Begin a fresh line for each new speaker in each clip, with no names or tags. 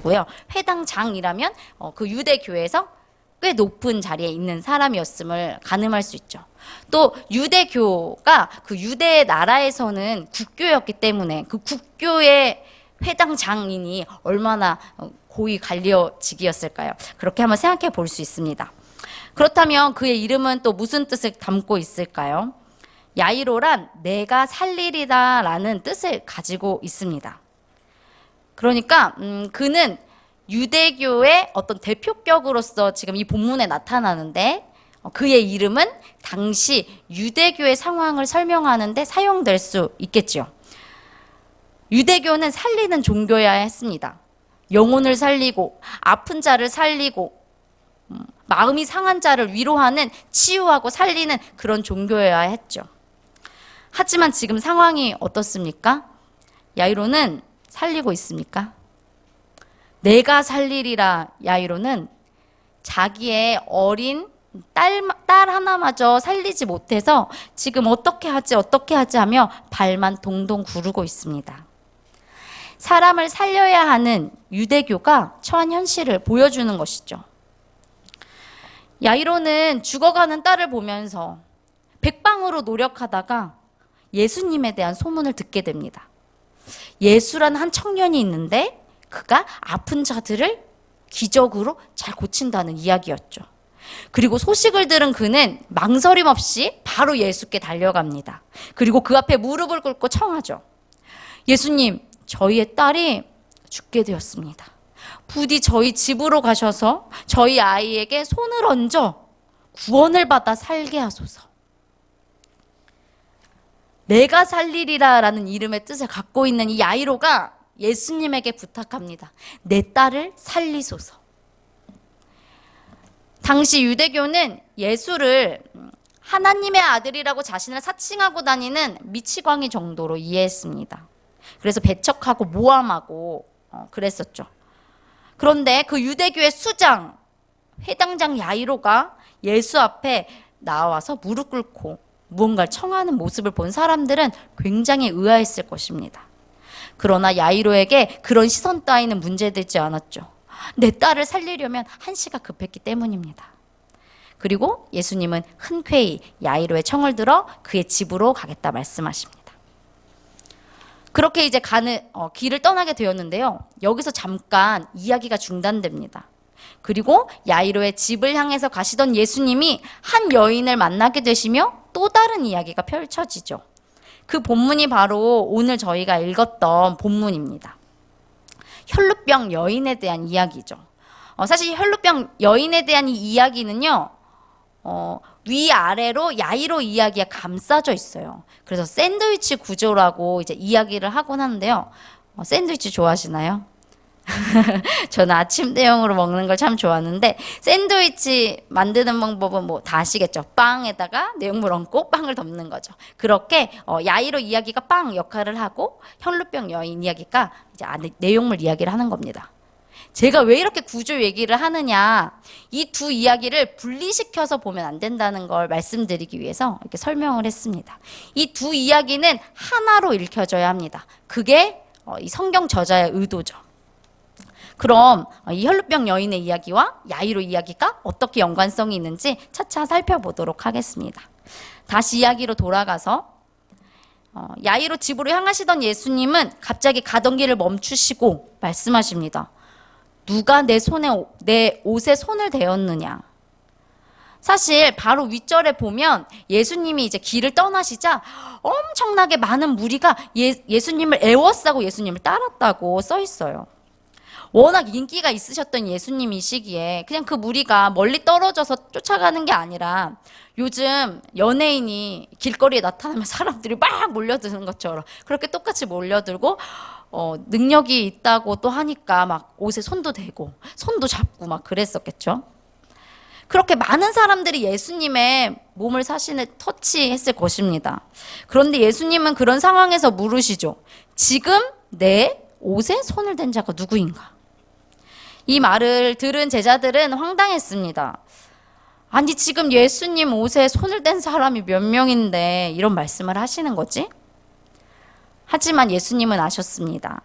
부르고요. 회당장이라면 그 유대교회에서 꽤 높은 자리에 있는 사람이었음을 가늠할 수 있죠. 또 유대교가 그 유대 나라에서는 국교였기 때문에 그 국교의 회당 장인이 얼마나 고위 관료직이었을까요? 그렇게 한번 생각해 볼 수 있습니다. 그렇다면 그의 이름은 또 무슨 뜻을 담고 있을까요? 야이로란 내가 살리리다 라는 뜻을 가지고 있습니다. 그러니까 그는 유대교의 어떤 대표격으로서 지금 이 본문에 나타나는데 그의 이름은 당시 유대교의 상황을 설명하는 데 사용될 수 있겠죠. 유대교는 살리는 종교여야 했습니다. 영혼을 살리고 아픈 자를 살리고 마음이 상한 자를 위로하는 치유하고 살리는 그런 종교여야 했죠. 하지만 지금 상황이 어떻습니까? 야이로는 살리고 있습니까? 내가 살리리라 야이로는 자기의 어린 딸 하나마저 살리지 못해서 지금 어떻게 하지 하며 발만 동동 구르고 있습니다. 사람을 살려야 하는 유대교가 처한 현실을 보여주는 것이죠. 야이로는 죽어가는 딸을 보면서 백방으로 노력하다가 예수님에 대한 소문을 듣게 됩니다. 예수란 한 청년이 있는데 그가 아픈 자들을 기적으로 잘 고친다는 이야기였죠. 그리고 소식을 들은 그는 망설임 없이 바로 예수께 달려갑니다. 그리고 그 앞에 무릎을 꿇고 청하죠. 예수님, 저희의 딸이 죽게 되었습니다. 부디 저희 집으로 가셔서 저희 아이에게 손을 얹어 구원을 받아 살게 하소서. 내가 살리리라 라는 이름의 뜻을 갖고 있는 이 야이로가 예수님에게 부탁합니다. 내 딸을 살리소서. 당시 유대교는 예수를 하나님의 아들이라고 자신을 사칭하고 다니는 미치광이 정도로 이해했습니다. 그래서 배척하고 모함하고 그랬었죠. 그런데 그 유대교의 수장, 회당장 야이로가 예수 앞에 나와서 무릎 꿇고 무언가를 청하는 모습을 본 사람들은 굉장히 의아했을 것입니다. 그러나 야이로에게 그런 시선 따위는 문제되지 않았죠. 내 딸을 살리려면 한시가 급했기 때문입니다. 그리고 예수님은 흔쾌히 야이로의 청을 들어 그의 집으로 가겠다 말씀하십니다. 그렇게 이제 길을 떠나게 되었는데요. 여기서 잠깐 이야기가 중단됩니다. 그리고 야이로의 집을 향해서 가시던 예수님이 한 여인을 만나게 되시며 또 다른 이야기가 펼쳐지죠. 그 본문이 바로 오늘 저희가 읽었던 본문입니다. 혈루병 여인에 대한 이야기죠. 사실 혈루병 여인에 대한 이 이야기는요. 위아래로 야이로 이야기가 감싸져 있어요. 그래서 샌드위치 구조라고 이제 이야기를 하곤 하는데요. 샌드위치 좋아하시나요? 저는 아침 대용으로 먹는 걸 참 좋아하는데 샌드위치 만드는 방법은 뭐 다 아시겠죠? 빵에다가 내용물 얹고 빵을 덮는 거죠. 그렇게 야이로 이야기가 빵 역할을 하고 혈루병 여인 이야기가 이제 안에 내용물 이야기를 하는 겁니다. 제가 왜 이렇게 구조 얘기를 하느냐, 이 두 이야기를 분리시켜서 보면 안 된다는 걸 말씀드리기 위해서 이렇게 설명을 했습니다. 이 두 이야기는 하나로 읽혀져야 합니다. 그게 이 성경 저자의 의도죠. 그럼 이 혈루병 여인의 이야기와 야이로 이야기가 어떻게 연관성이 있는지 차차 살펴보도록 하겠습니다. 다시 이야기로 돌아가서 야이로 집으로 향하시던 예수님은 갑자기 가던 길을 멈추시고 말씀하십니다. 누가 내 옷에 손을 대었느냐? 사실 바로 윗절에 보면 예수님이 이제 길을 떠나시자 엄청나게 많은 무리가 예수님을 애워싸고 예수님을 따랐다고 써 있어요. 워낙 인기가 있으셨던 예수님이시기에 그냥 그 무리가 멀리 떨어져서 쫓아가는 게 아니라 요즘 연예인이 길거리에 나타나면 사람들이 막 몰려드는 것처럼 그렇게 똑같이 몰려들고 능력이 있다고 또 하니까 막 옷에 손도 대고 손도 잡고 막 그랬었겠죠. 그렇게 많은 사람들이 예수님의 몸을 사신을 터치했을 것입니다. 그런데 예수님은 그런 상황에서 물으시죠. 지금 내 옷에 손을 댄 자가 누구인가? 이 말을 들은 제자들은 황당했습니다. 아니 지금 예수님 옷에 손을 댄 사람이 몇 명인데 이런 말씀을 하시는 거지? 하지만 예수님은 아셨습니다.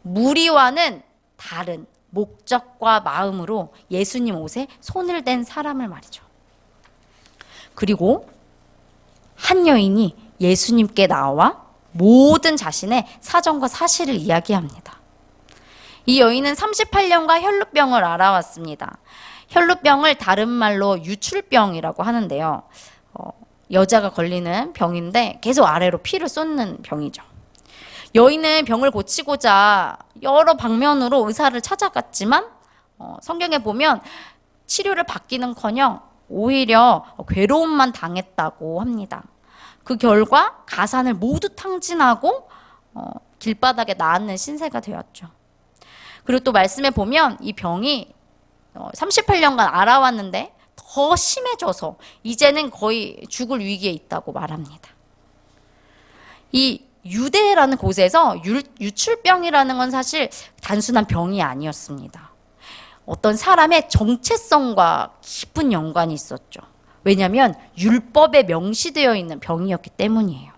무리와는 다른 목적과 마음으로 예수님 옷에 손을 댄 사람을 말이죠. 그리고 한 여인이 예수님께 나와 모든 자신의 사정과 사실을 이야기합니다. 이 여인은 38년간 혈루병을 앓아왔습니다. 혈루병을 다른 말로 유출병이라고 하는데요. 여자가 걸리는 병인데 계속 아래로 피를 쏟는 병이죠. 여인은 병을 고치고자 여러 방면으로 의사를 찾아갔지만 성경에 보면 치료를 받기는커녕 오히려 괴로움만 당했다고 합니다. 그 결과 가산을 모두 탕진하고 길바닥에 나앉는 신세가 되었죠. 그리고 또 말씀에 보면 이 병이 38년간 앓아왔는데 더 심해져서 이제는 거의 죽을 위기에 있다고 말합니다. 이 유대라는 곳에서 유출병이라는 건 사실 단순한 병이 아니었습니다. 어떤 사람의 정체성과 깊은 연관이 있었죠. 왜냐하면 율법에 명시되어 있는 병이었기 때문이에요.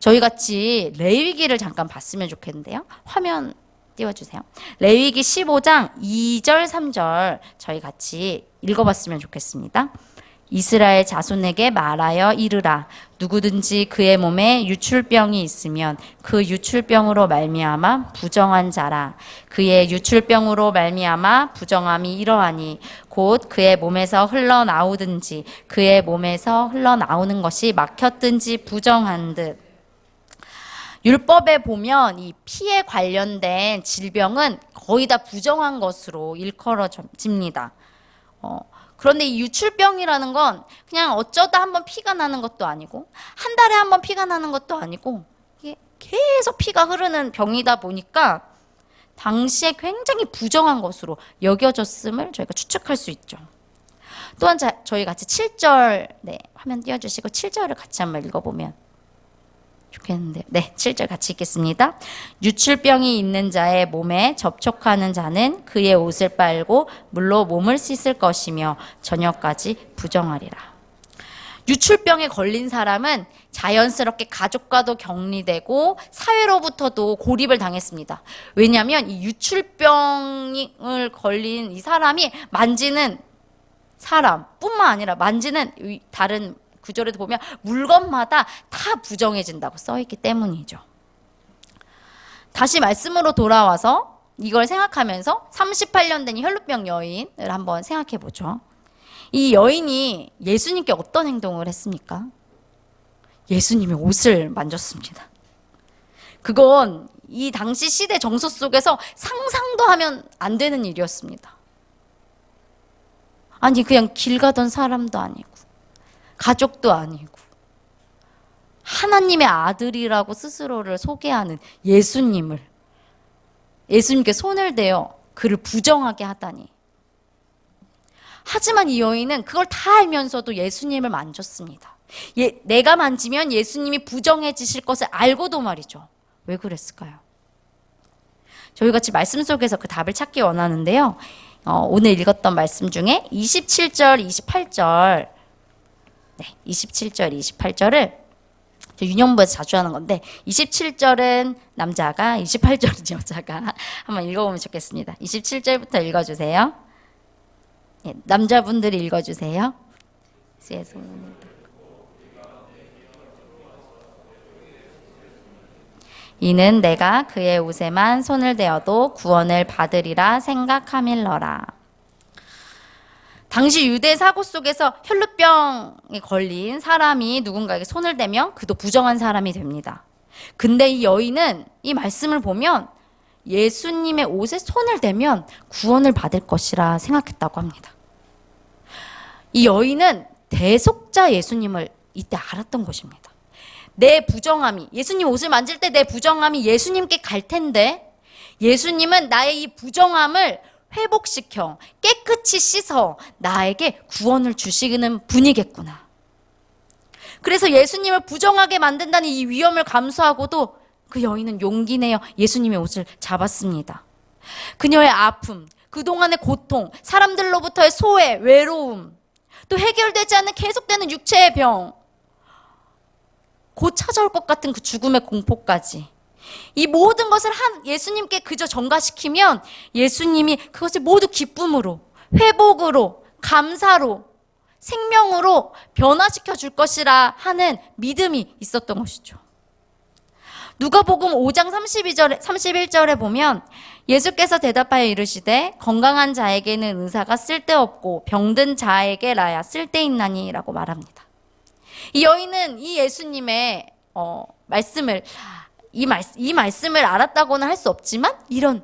저희 같이 레위기를 잠깐 봤으면 좋겠는데요. 화면 띄워주세요. 레위기 15장 2절 3절 저희 같이 읽어봤으면 좋겠습니다. 이스라엘 자손에게 말하여 이르라. 누구든지 그의 몸에 유출병이 있으면 그 유출병으로 말미암아 부정한 자라. 그의 유출병으로 말미암아 부정함이 이러하니 곧 그의 몸에서 흘러나오든지 그의 몸에서 흘러나오는 것이 막혔든지 부정한 듯. 율법에 보면 이 피에 관련된 질병은 거의 다 부정한 것으로 일컬어집니다. 그런데 이 유출병이라는 건 그냥 어쩌다 한번 피가 나는 것도 아니고 한 달에 한번 피가 나는 것도 아니고 이게 계속 피가 흐르는 병이다 보니까 당시에 굉장히 부정한 것으로 여겨졌음을 저희가 추측할 수 있죠. 또한 저희 같이 7절 화면 띄워주시고 7절을 같이 한번 읽어보면 좋겠는데 7절 같이 읽겠습니다. 유출병이 있는 자의 몸에 접촉하는 자는 그의 옷을 빨고 물로 몸을 씻을 것이며 저녁까지 부정하리라. 유출병에 걸린 사람은 자연스럽게 가족과도 격리되고 사회로부터도 고립을 당했습니다. 왜냐하면 이 유출병을 걸린 이 사람이 만지는 사람뿐만 아니라 만지는 다른 구절에도 보면 물건마다 다 부정해진다고 써있기 때문이죠. 다시 말씀으로 돌아와서 이걸 생각하면서 38년 된 혈루병 여인을 한번 생각해 보죠. 이 여인이 예수님께 어떤 행동을 했습니까? 예수님의 옷을 만졌습니다. 그건 이 당시 시대 정서 속에서 상상도 하면 안 되는 일이었습니다. 아니 그냥 길 가던 사람도 아니고 가족도 아니고 하나님의 아들이라고 스스로를 소개하는 예수님께 손을 대어 그를 부정하게 하다니. 하지만 이 여인은 그걸 다 알면서도 예수님을 만졌습니다. 내가 만지면 예수님이 부정해지실 것을 알고도 말이죠. 왜 그랬을까요? 저희 같이 말씀 속에서 그 답을 찾기 원하는데요. 오늘 읽었던 말씀 중에 27절, 28절 27절, 28절을 유년부에서 자주 하는 건데 27절은 남자가 28절은 여자가 한번 읽어보면 좋겠습니다. 27절부터 읽어주세요. 남자분들이 읽어주세요. 이는 내가 그의 옷에만 손을 대어도 구원을 받으리라 생각함일러라. 당시 유대 사고 속에서 혈루병에 걸린 사람이 누군가에게 손을 대면 그도 부정한 사람이 됩니다. 근데 이 여인은 이 말씀을 보면 예수님의 옷에 손을 대면 구원을 받을 것이라 생각했다고 합니다. 이 여인은 대속자 예수님을 이때 알았던 것입니다. 내 부정함이, 예수님 옷을 만질 때 내 부정함이 예수님께 갈 텐데 예수님은 나의 이 부정함을 회복시켜 깨끗이 씻어 나에게 구원을 주시는 분이겠구나. 그래서 예수님을 부정하게 만든다는 이 위험을 감수하고도 그 여인은 용기 내어 예수님의 옷을 잡았습니다. 그녀의 아픔, 그동안의 고통, 사람들로부터의 소외, 외로움, 또 해결되지 않는 계속되는 육체의 병, 곧 찾아올 것 같은 그 죽음의 공포까지 이 모든 것을 예수님께 그저 전가시키면 예수님이 그것을 모두 기쁨으로, 회복으로, 감사로, 생명으로 변화시켜 줄 것이라 하는 믿음이 있었던 것이죠. 누가복음 5장 31절에 보면 예수께서 대답하여 이르시되 건강한 자에게는 의사가 쓸데없고 병든 자에게라야 쓸데있나니 라고 말합니다. 이 여인은 이 예수님의 이 말씀을 알았다고는 할 수 없지만 이런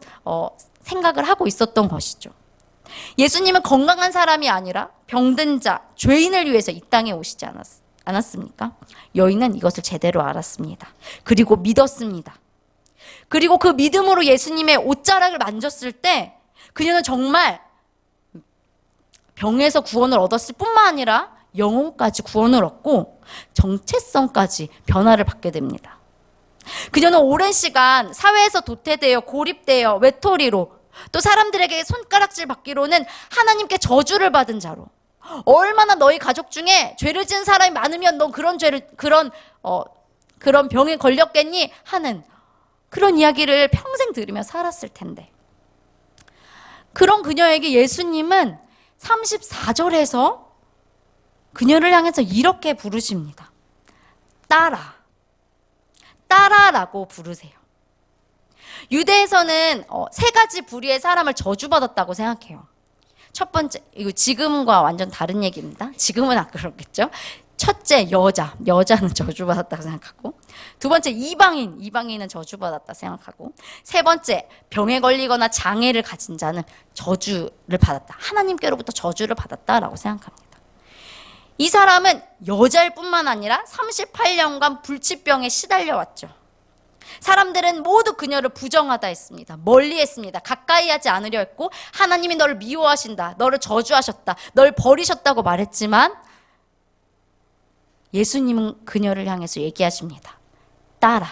생각을 하고 있었던 것이죠. 예수님은 건강한 사람이 아니라 병든 자, 죄인을 위해서 이 땅에 오시지 않았습니까? 여인은 이것을 제대로 알았습니다. 그리고 믿었습니다. 그리고 그 믿음으로 예수님의 옷자락을 만졌을 때 그녀는 정말 병에서 구원을 얻었을 뿐만 아니라 영혼까지 구원을 얻고 정체성까지 변화를 받게 됩니다. 그녀는 오랜 시간 사회에서 도태되어 고립되어 외톨이로 또 사람들에게 손가락질 받기로는 하나님께 저주를 받은 자로, 얼마나 너희 가족 중에 죄를 지은 사람이 많으면 넌 그런 병에 걸렸겠니 하는 그런 이야기를 평생 들으며 살았을 텐데, 그런 그녀에게 예수님은 34절에서 그녀를 향해서 이렇게 부르십니다. 따라라고 부르세요. 유대에서는 세 가지 부류의 사람을 저주받았다고 생각해요. 첫 번째, 이거 지금과 완전 다른 얘기입니다. 지금은 안 그렇겠죠. 첫째, 여자는 저주받았다고 생각하고, 두 번째, 이방인은 저주받았다 생각하고, 세 번째, 병에 걸리거나 장애를 가진 자는 저주를 받았다, 하나님께로부터 저주를 받았다라고 생각합니다. 이 사람은 여자일 뿐만 아니라 38년간 불치병에 시달려왔죠. 사람들은 모두 그녀를 부정하다 했습니다. 멀리 했습니다. 가까이 하지 않으려 했고, 하나님이 너를 미워하신다, 너를 저주하셨다, 널 버리셨다고 말했지만 예수님은 그녀를 향해서 얘기하십니다. 따라.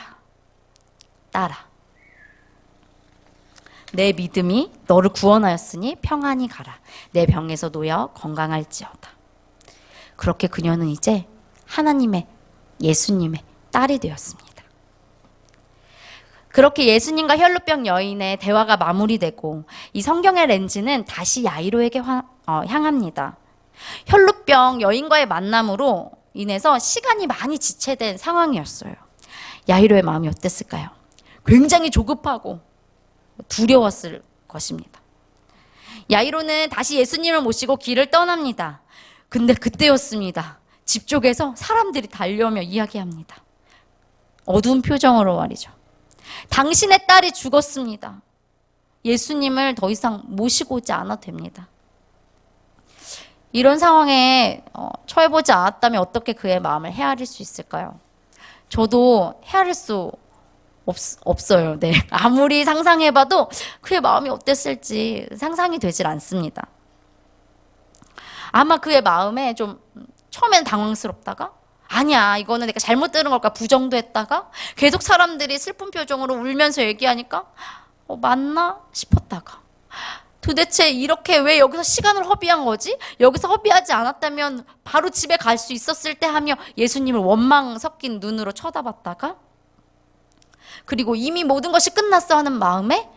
내 믿음이 너를 구원하였으니 평안히 가라. 내 병에서 놓여 건강할지어다. 그렇게 그녀는 이제 예수님의 딸이 되었습니다. 그렇게 예수님과 혈루병 여인의 대화가 마무리되고 이 성경의 렌즈는 다시 야이로에게 향합니다. 혈루병 여인과의 만남으로 인해서 시간이 많이 지체된 상황이었어요. 야이로의 마음이 어땠을까요? 굉장히 조급하고 두려웠을 것입니다. 야이로는 다시 예수님을 모시고 길을 떠납니다. 근데 그때였습니다. 집 쪽에서 사람들이 달려오며 이야기합니다. 어두운 표정으로 말이죠. 당신의 딸이 죽었습니다. 예수님을 더 이상 모시고 오지 않아도 됩니다. 이런 상황에 처해보지 않았다면 어떻게 그의 마음을 헤아릴 수 있을까요? 저도 헤아릴 수 없어요. 네. 아무리 상상해봐도 그의 마음이 어땠을지 상상이 되질 않습니다. 아마 그의 마음에 좀 처음엔 당황스럽다가, 아니야, 이거는 내가 잘못 들은 걸까 부정도 했다가, 계속 사람들이 슬픈 표정으로 울면서 얘기하니까 맞나 싶었다가, 도대체 이렇게 왜 여기서 시간을 허비한 거지? 여기서 허비하지 않았다면 바로 집에 갈 수 있었을 때 하며 예수님을 원망 섞인 눈으로 쳐다봤다가, 그리고 이미 모든 것이 끝났어 하는 마음에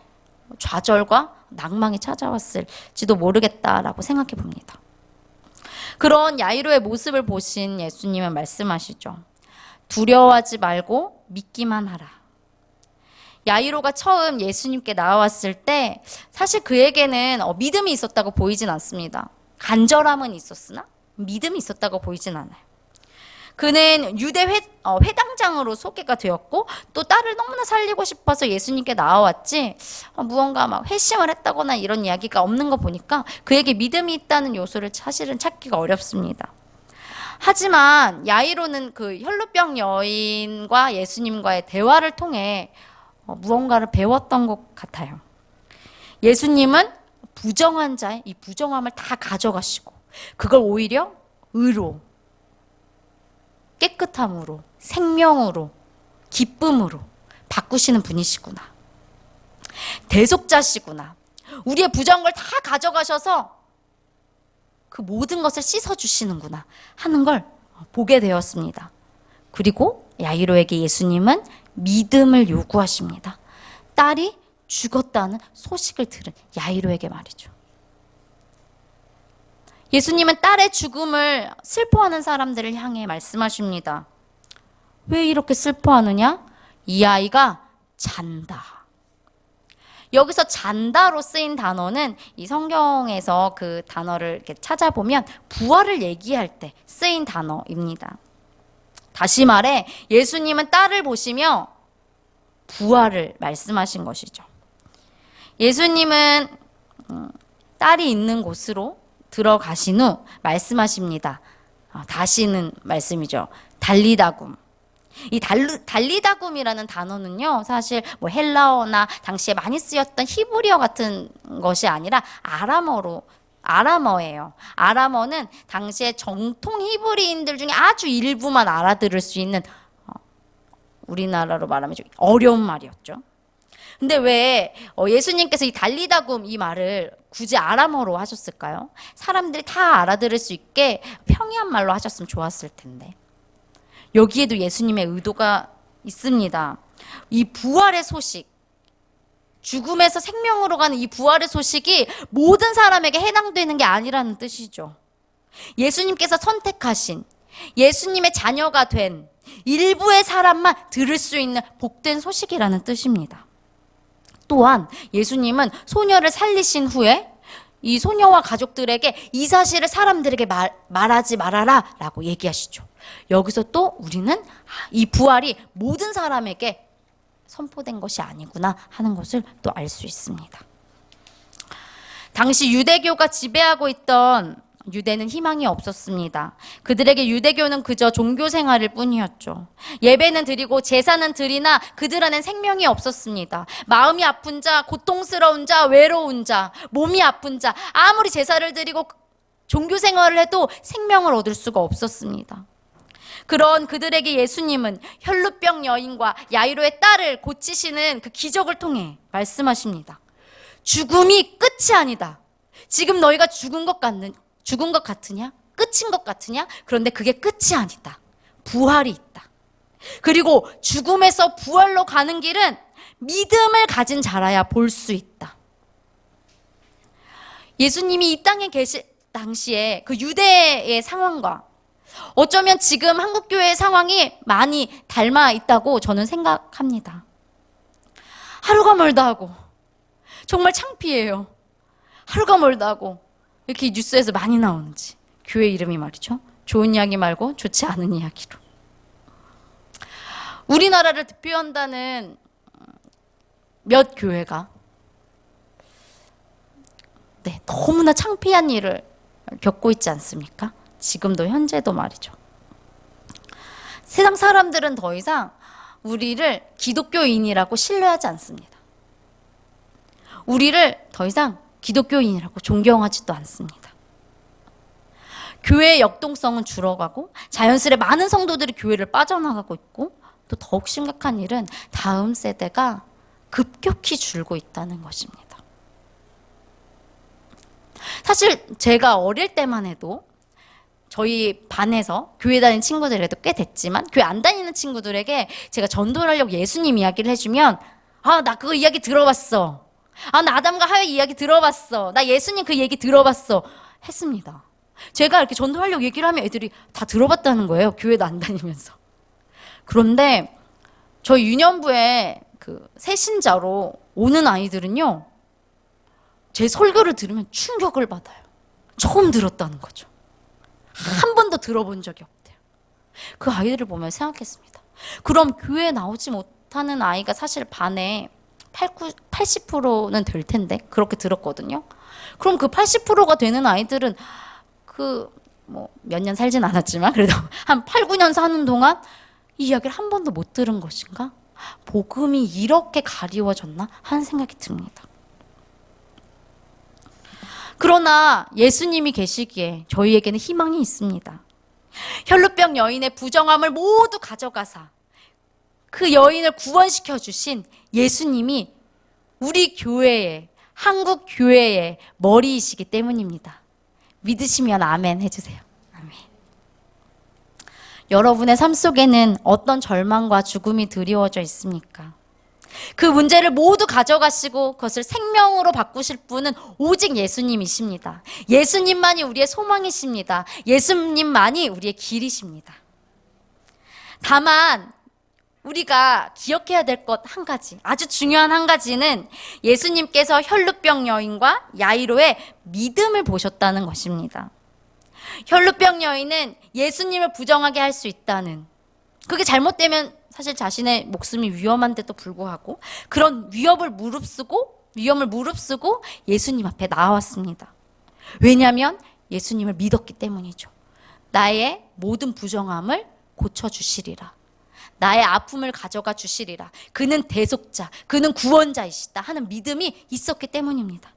좌절과 낭망이 찾아왔을지도 모르겠다라고 생각해 봅니다. 그런 야이로의 모습을 보신 예수님은 말씀하시죠. 두려워하지 말고 믿기만 하라. 야이로가 처음 예수님께 나와왔을 때 사실 그에게는 믿음이 있었다고 보이진 않습니다. 간절함은 있었으나 믿음이 있었다고 보이진 않아요. 그는 유대 회당장으로 소개가 되었고 또 딸을 너무나 살리고 싶어서 예수님께 나와왔지, 무언가 막 회심을 했다거나 이런 이야기가 없는 거 보니까 그에게 믿음이 있다는 요소를 사실은 찾기가 어렵습니다. 하지만 야이로는 그 혈루병 여인과 예수님과의 대화를 통해 무언가를 배웠던 것 같아요. 예수님은 부정한 자의 이 부정함을 다 가져가시고 그걸 오히려 의로, 깨끗함으로, 생명으로, 기쁨으로 바꾸시는 분이시구나. 대속자시구나. 우리의 부정한 걸 다 가져가셔서 그 모든 것을 씻어주시는구나 하는 걸 보게 되었습니다. 그리고 야이로에게 예수님은 믿음을 요구하십니다. 딸이 죽었다는 소식을 들은 야이로에게 말이죠. 예수님은 딸의 죽음을 슬퍼하는 사람들을 향해 말씀하십니다. 왜 이렇게 슬퍼하느냐? 이 아이가 잔다. 여기서 잔다로 쓰인 단어는 이 성경에서 그 단어를 이렇게 찾아보면 부활을 얘기할 때 쓰인 단어입니다. 다시 말해 예수님은 딸을 보시며 부활을 말씀하신 것이죠. 예수님은 딸이 있는 곳으로 들어가신 후 말씀하십니다. 다시는 말씀이죠. 달리다굼. 이 달리다굼이라는 단어는요, 사실 뭐 헬라어나 당시에 많이 쓰였던 히브리어 같은 것이 아니라 아람어예요. 아람어는 당시에 정통 히브리인들 중에 아주 일부만 알아들을 수 있는 우리나라로 말하면 좀 어려운 말이었죠. 근데 왜 예수님께서 이 달리다굼 이 말을 굳이 아람어로 하셨을까요? 사람들이 다 알아들을 수 있게 평이한 말로 하셨으면 좋았을 텐데. 여기에도 예수님의 의도가 있습니다. 이 부활의 소식, 죽음에서 생명으로 가는 이 부활의 소식이 모든 사람에게 해당되는 게 아니라는 뜻이죠. 예수님께서 선택하신, 예수님의 자녀가 된 일부의 사람만 들을 수 있는 복된 소식이라는 뜻입니다. 또한 예수님은 소녀를 살리신 후에 이 소녀와 가족들에게 이 사실을 사람들에게 말하지 말아라 라고 얘기하시죠. 여기서 또 우리는 이 부활이 모든 사람에게 선포된 것이 아니구나 하는 것을 또 알 수 있습니다. 당시 유대교가 지배하고 있던 유대는 희망이 없었습니다. 그들에게 유대교는 그저 종교 생활일 뿐이었죠. 예배는 드리고 제사는 드리나 그들 안엔 생명이 없었습니다. 마음이 아픈 자, 고통스러운 자, 외로운 자, 몸이 아픈 자, 아무리 제사를 드리고 종교 생활을 해도 생명을 얻을 수가 없었습니다. 그런 그들에게 예수님은 혈루병 여인과 야이로의 딸을 고치시는 그 기적을 통해 말씀하십니다. 죽음이 끝이 아니다. 지금 너희가 죽은 것 같으냐? 끝인 것 같으냐? 그런데 그게 끝이 아니다. 부활이 있다. 그리고 죽음에서 부활로 가는 길은 믿음을 가진 자라야 볼 수 있다. 예수님이 이 땅에 계실 당시에 그 유대의 상황과 어쩌면 지금 한국교회의 상황이 많이 닮아 있다고 저는 생각합니다. 하루가 멀다 하고 정말 창피해요. 하루가 멀다 하고 이렇게 뉴스에서 많이 나오는지. 교회 이름이 말이죠. 좋은 이야기 말고 좋지 않은 이야기로. 우리나라를 대표한다는 몇 교회가 너무나 창피한 일을 겪고 있지 않습니까? 지금도 현재도 말이죠. 세상 사람들은 더 이상 우리를 기독교인이라고 신뢰하지 않습니다. 우리를 더 이상 기독교인이라고 존경하지도 않습니다. 교회의 역동성은 줄어가고 자연스레 많은 성도들이 교회를 빠져나가고 있고 또 더욱 심각한 일은 다음 세대가 급격히 줄고 있다는 것입니다. 사실 제가 어릴 때만 해도 저희 반에서 교회 다니는 친구들에게도 꽤 됐지만 교회 안 다니는 친구들에게 제가 전도를 하려고 예수님 이야기를 해주면 나 그거 이야기 들어봤어. 나 아담과 하와 이야기 들어봤어. 나 예수님 그 얘기 들어봤어. 했습니다. 제가 이렇게 전도하려고 얘기를 하면 애들이 다 들어봤다는 거예요. 교회도 안 다니면서. 그런데 저희 유년부에 그 새신자로 오는 아이들은요. 제 설교를 들으면 충격을 받아요. 처음 들었다는 거죠. 한 번도 들어본 적이 없대요. 그 아이들을 보면 생각했습니다. 그럼 교회에 나오지 못하는 아이가 사실 반에 80%는 될 텐데 그렇게 들었거든요. 그럼 그 80%가 되는 아이들은 몇 년 살진 않았지만 그래도 한 8, 9년 사는 동안 이 이야기를 한 번도 못 들은 것인가? 복음이 이렇게 가리워졌나? 하는 생각이 듭니다. 그러나 예수님이 계시기에 저희에게는 희망이 있습니다. 혈루병 여인의 부정함을 모두 가져가사 그 여인을 구원시켜 주신 예수님이 우리 교회의, 한국 교회의 머리이시기 때문입니다. 믿으시면 아멘 해주세요. 아멘. 여러분의 삶 속에는 어떤 절망과 죽음이 드리워져 있습니까? 그 문제를 모두 가져가시고 그것을 생명으로 바꾸실 분은 오직 예수님이십니다. 예수님만이 우리의 소망이십니다. 예수님만이 우리의 길이십니다. 다만 우리가 기억해야 될 것 한 가지, 아주 중요한 한 가지는 예수님께서 혈루병 여인과 야이로의 믿음을 보셨다는 것입니다. 혈루병 여인은 예수님을 부정하게 할 수 있다는, 그게 잘못되면 사실 자신의 목숨이 위험한데도 불구하고 그런 위험을 무릅쓰고 예수님 앞에 나왔습니다. 왜냐하면 예수님을 믿었기 때문이죠. 나의 모든 부정함을 고쳐주시리라. 나의 아픔을 가져가 주시리라. 그는 대속자, 그는 구원자이시다 하는 믿음이 있었기 때문입니다.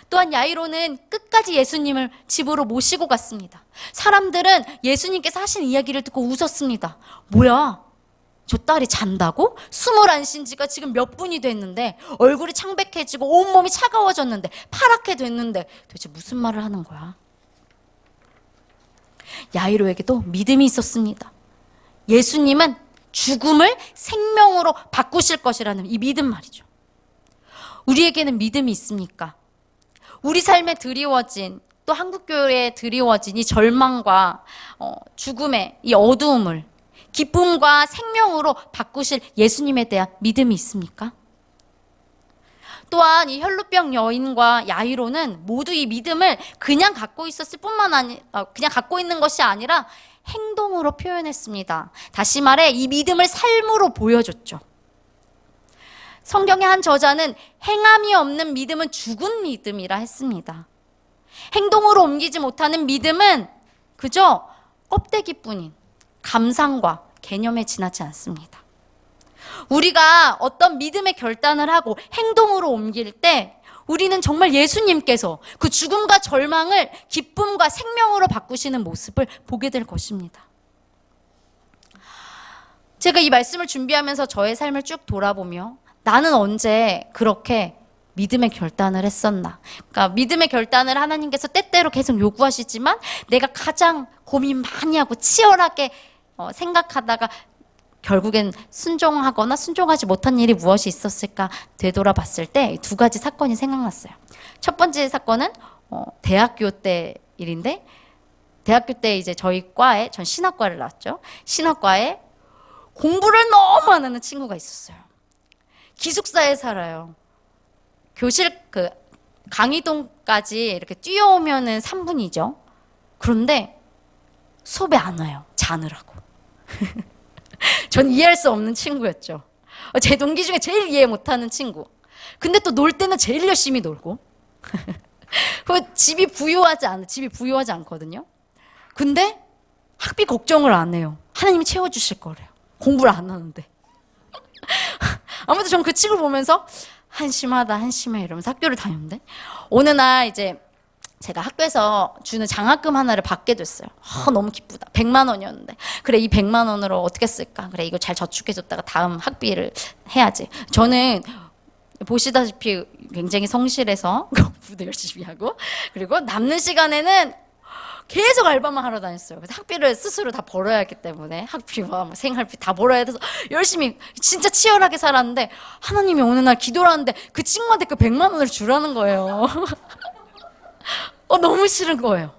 또한 야이로는 끝까지 예수님을 집으로 모시고 갔습니다. 사람들은 예수님께서 하신 이야기를 듣고 웃었습니다. 뭐야? 저 딸이 잔다고? 숨을 안 쉰 지가 지금 몇 분이 됐는데, 얼굴이 창백해지고 온몸이 차가워졌는데, 파랗게 됐는데 도대체 무슨 말을 하는 거야? 야이로에게도 믿음이 있었습니다. 예수님은 죽음을 생명으로 바꾸실 것이라는 이 믿음 말이죠. 우리에게는 믿음이 있습니까? 우리 삶에 드리워진, 또 한국교회에 드리워진 이 절망과 죽음의 이 어두움을 기쁨과 생명으로 바꾸실 예수님에 대한 믿음이 있습니까? 또한 이 혈루병 여인과 야이로는 모두 이 믿음을 그냥 갖고 있었을 뿐만 아니라, 그냥 갖고 있는 것이 아니라 행동으로 표현했습니다. 다시 말해 이 믿음을 삶으로 보여줬죠. 성경의 한 저자는 행함이 없는 믿음은 죽은 믿음이라 했습니다. 행동으로 옮기지 못하는 믿음은 그저 껍데기뿐인 감상과 개념에 지나지 않습니다. 우리가 어떤 믿음의 결단을 하고 행동으로 옮길 때 우리는 정말 예수님께서 그 죽음과 절망을 기쁨과 생명으로 바꾸시는 모습을 보게 될 것입니다. 제가 이 말씀을 준비하면서 저의 삶을 쭉 돌아보며 나는 언제 그렇게 믿음의 결단을 했었나? 그러니까 믿음의 결단을 하나님께서 때때로 계속 요구하시지만 내가 가장 고민 많이 하고 치열하게 생각하다가 결국엔 순종하거나 순종하지 못한 일이 무엇이 있었을까 되돌아봤을 때 두 가지 사건이 생각났어요. 첫 번째 사건은 대학교 때 일인데, 대학교 때 이제 저희 과에, 전 신학과를 나왔죠. 신학과에 공부를 너무 안 하는 친구가 있었어요. 기숙사에 살아요. 교실 강의동까지 이렇게 뛰어오면은 3분이죠. 그런데 수업에 안 와요. 자느라고. 전 이해할 수 없는 친구였죠. 제 동기 중에 제일 이해 못하는 친구. 근데 또 놀 때는 제일 열심히 놀고. 집이 부유하지 않거든요. 근데 학비 걱정을 안 해요. 하나님이 채워주실 거래요. 공부를 안 하는데. 아무튼 전 그 친구를 보면서 한심해 이러면서 학교를 다녔는데, 어느 날 이제 제가 학교에서 주는 장학금 하나를 받게 됐어요. 너무 기쁘다. 100만 원이었는데. 그래, 이 100만 원으로 어떻게 쓸까? 그래, 이거 잘 저축해줬다가 다음 학비를 해야지. 저는 보시다시피 굉장히 성실해서 공부도 열심히 하고, 그리고 남는 시간에는 계속 알바만 하러 다녔어요. 그래서 학비를 스스로 다 벌어야 했기 때문에 학비와 생활비 다 벌어야 돼서 열심히 진짜 치열하게 살았는데, 하나님이 어느 날 기도를 하는데 그 친구한테 그 100만 원을 주라는 거예요. 너무 싫은 거예요.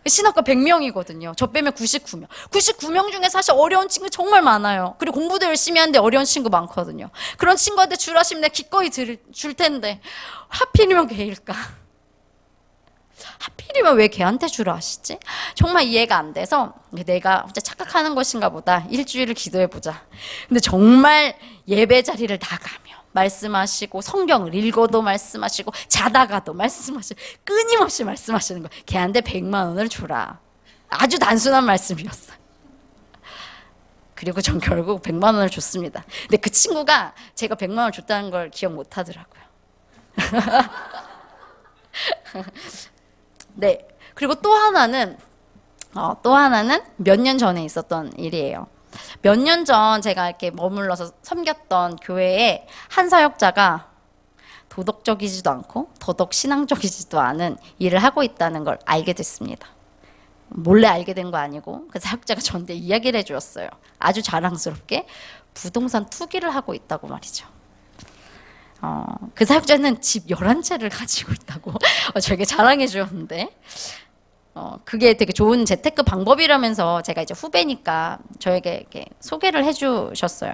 신학과 100명이거든요. 저 빼면 99명. 99명 중에 사실 어려운 친구 정말 많아요. 그리고 공부도 열심히 하는데 어려운 친구 많거든요. 그런 친구한테 주라시면 내가 기꺼이 줄 텐데 하필이면 걔일까? 하필이면 왜 걔한테 주라 하시지? 정말 이해가 안 돼서 내가 진짜 착각하는 것인가 보다. 일주일을 기도해보자. 근데 정말 예배 자리를 나가며 말씀하시고, 성경을 읽어도 말씀하시고, 자다가도 말씀하시고, 끊임없이 말씀하시는 거예요. 걔한테 100만 원을 주라. 아주 단순한 말씀이었어요. 그리고 전 결국 100만 원을 줬습니다. 근데 그 친구가 제가 100만 원을 줬다는 걸 기억 못 하더라고요. 네. 그리고 또 하나는 몇 년 전에 있었던 일이에요. 몇 년 전 제가 이렇게 머물러서 섬겼던 교회에 한 사역자가 도덕적이지도 않고 더덕 신앙적이지도 않은 일을 하고 있다는 걸 알게 됐습니다. 몰래 알게 된 거 아니고 그 사역자가 저한테 이야기를 해주었어요. 아주 자랑스럽게 부동산 투기를 하고 있다고 말이죠. 그 사역자는 집 11채를 가지고 있다고 저에게 자랑해 주었는데 그게 되게 좋은 재테크 방법이라면서 제가 이제 후배니까 저에게 이렇게 소개를 해 주셨어요.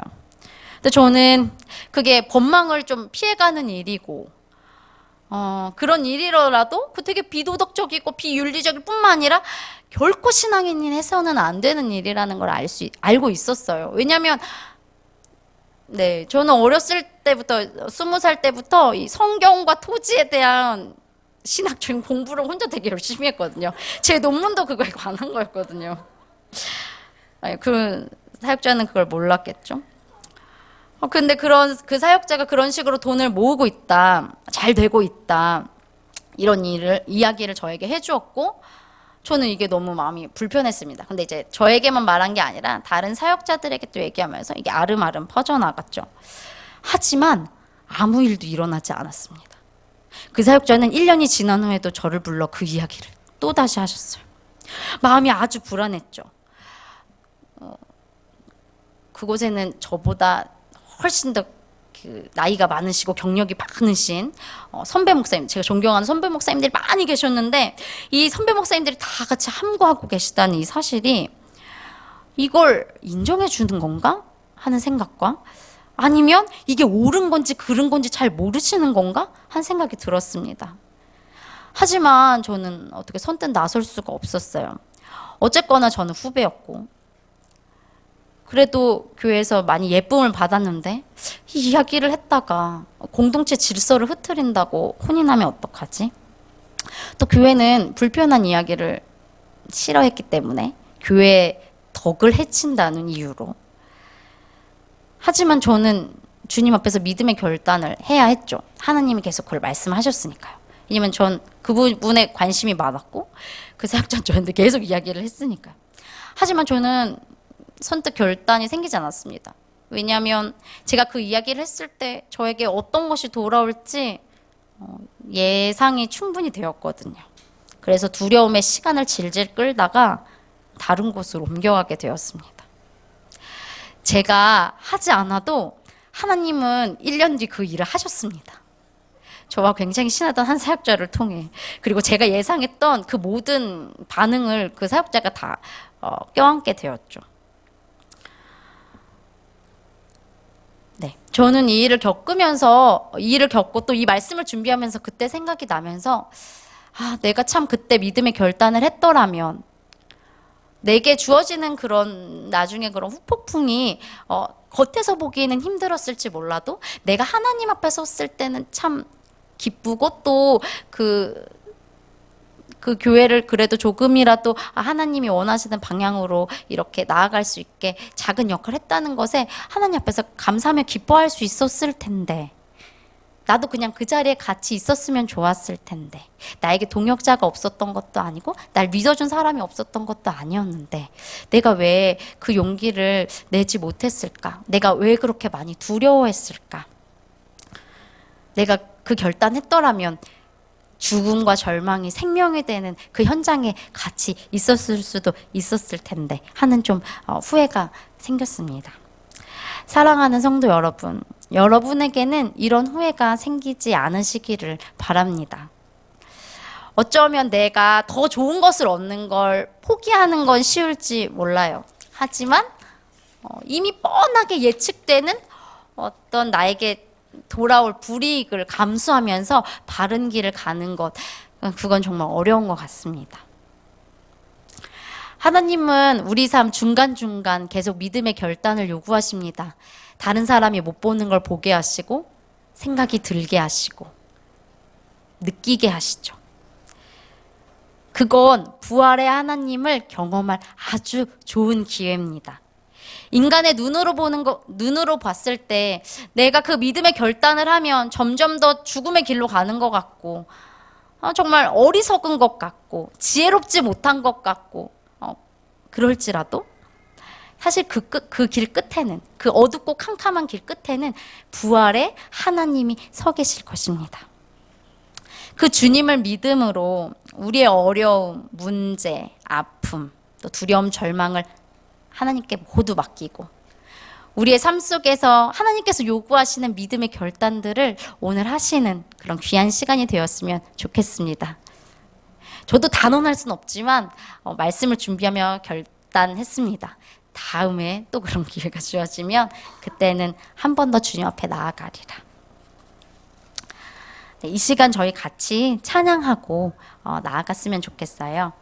근데 저는 그게 법망을 좀 피해가는 일이고 그런 일이라도 그 되게 비도덕적이고 비윤리적일 뿐만 아니라 결코 신앙인이 해서는 안 되는 일이라는 걸 알고 있었어요. 왜냐하면 네, 저는 어렸을 때부터 20살 때부터 이 성경과 토지에 대한 신학적인 공부를 혼자 되게 열심히 했거든요. 제 논문도 그거에 관한 거였거든요. 아니, 그 사역자는 그걸 몰랐겠죠. 근데 그 사역자가 그런 식으로 돈을 모으고 있다, 잘 되고 있다, 이런 이야기를 저에게 해주었고, 저는 이게 너무 마음이 불편했습니다. 근데 이제 저에게만 말한 게 아니라 다른 사역자들에게 또 얘기하면서 이게 아름아름 퍼져나갔죠. 하지만 아무 일도 일어나지 않았습니다. 그 사역자는 1년이 지난 후에도 저를 불러 그 이야기를 또다시 하셨어요. 마음이 아주 불안했죠. 그곳에는 저보다 훨씬 더 그 나이가 많으시고 경력이 많으신 선배 목사님, 제가 존경하는 선배 목사님들이 많이 계셨는데 이 선배 목사님들이 다 같이 함구하고 계시다는 이 사실이 이걸 인정해 주는 건가 하는 생각과 아니면 이게 옳은 건지 그른 건지 잘 모르시는 건가 하는 생각이 들었습니다. 하지만 저는 어떻게 선뜻 나설 수가 없었어요. 어쨌거나 저는 후배였고 그래도 교회에서 많이 예쁨을 받았는데 이 이야기를 했다가 공동체 질서를 흐트린다고 혼인하면 어떡하지? 또 교회는 불편한 이야기를 싫어했기 때문에 교회의 덕을 해친다는 이유로. 하지만 저는 주님 앞에서 믿음의 결단을 해야 했죠. 하나님이 계속 그걸 말씀하셨으니까요. 왜냐면 전 그 부분에 관심이 많았고 그 사역자는 저한테 계속 이야기를 했으니까요. 하지만 저는 선뜻 결단이 생기지 않았습니다. 왜냐하면 제가 그 이야기를 했을 때 저에게 어떤 것이 돌아올지 예상이 충분히 되었거든요. 그래서 두려움의 시간을 질질 끌다가 다른 곳으로 옮겨가게 되었습니다. 제가 하지 않아도 하나님은 1년 뒤 그 일을 하셨습니다. 저와 굉장히 친하던 한 사역자를 통해 그리고 제가 예상했던 그 모든 반응을 그 사역자가 다 껴안게 되었죠. 네, 저는 이 일을 겪고 또 이 말씀을 준비하면서 그때 생각이 나면서 내가 참 그때 믿음의 결단을 했더라면 내게 주어지는 그런 나중에 그런 후폭풍이 겉에서 보기에는 힘들었을지 몰라도 내가 하나님 앞에 섰을 때는 참 기쁘고 또 그 교회를 그래도 조금이라도 하나님이 원하시는 방향으로 이렇게 나아갈 수 있게 작은 역할을 했다는 것에 하나님 앞에서 감사하며 기뻐할 수 있었을 텐데 나도 그냥 그 자리에 같이 있었으면 좋았을 텐데 나에게 동역자가 없었던 것도 아니고 날 믿어준 사람이 없었던 것도 아니었는데 내가 왜 그 용기를 내지 못했을까? 내가 왜 그렇게 많이 두려워했을까? 내가 그 결단했더라면 죽음과 절망이 생명이 되는 그 현장에 같이 있었을 수도 있었을 텐데 하는 좀 후회가 생겼습니다. 사랑하는 성도 여러분, 여러분에게는 이런 후회가 생기지 않으시기를 바랍니다. 어쩌면 내가 더 좋은 것을 얻는 걸 포기하는 건 쉬울지 몰라요. 하지만 이미 뻔하게 예측되는 어떤 나에게 돌아올 불이익을 감수하면서 바른 길을 가는 것, 그건 정말 어려운 것 같습니다. 하나님은 우리 삶 중간중간 계속 믿음의 결단을 요구하십니다. 다른 사람이 못 보는 걸 보게 하시고 생각이 들게 하시고 느끼게 하시죠. 그건 부활의 하나님을 경험할 아주 좋은 기회입니다. 인간의 눈으로 봤을 때 내가 그 믿음의 결단을 하면 점점 더 죽음의 길로 가는 것 같고 정말 어리석은 것 같고 지혜롭지 못한 것 같고 그럴지라도 사실 그 길 끝에는 그 어둡고 캄캄한 길 끝에는 부활의 하나님이 서 계실 것입니다. 그 주님을 믿음으로 우리의 어려움, 문제, 아픔, 또 두려움, 절망을 하나님께 모두 맡기고 우리의 삶 속에서 하나님께서 요구하시는 믿음의 결단들을 오늘 하시는 그런 귀한 시간이 되었으면 좋겠습니다. 저도 단언할 수는 없지만 말씀을 준비하며 결단했습니다. 다음에 또 그런 기회가 주어지면 그때는 한 번 더 주님 앞에 나아가리라. 네, 이 시간 저희 같이 찬양하고 나아갔으면 좋겠어요.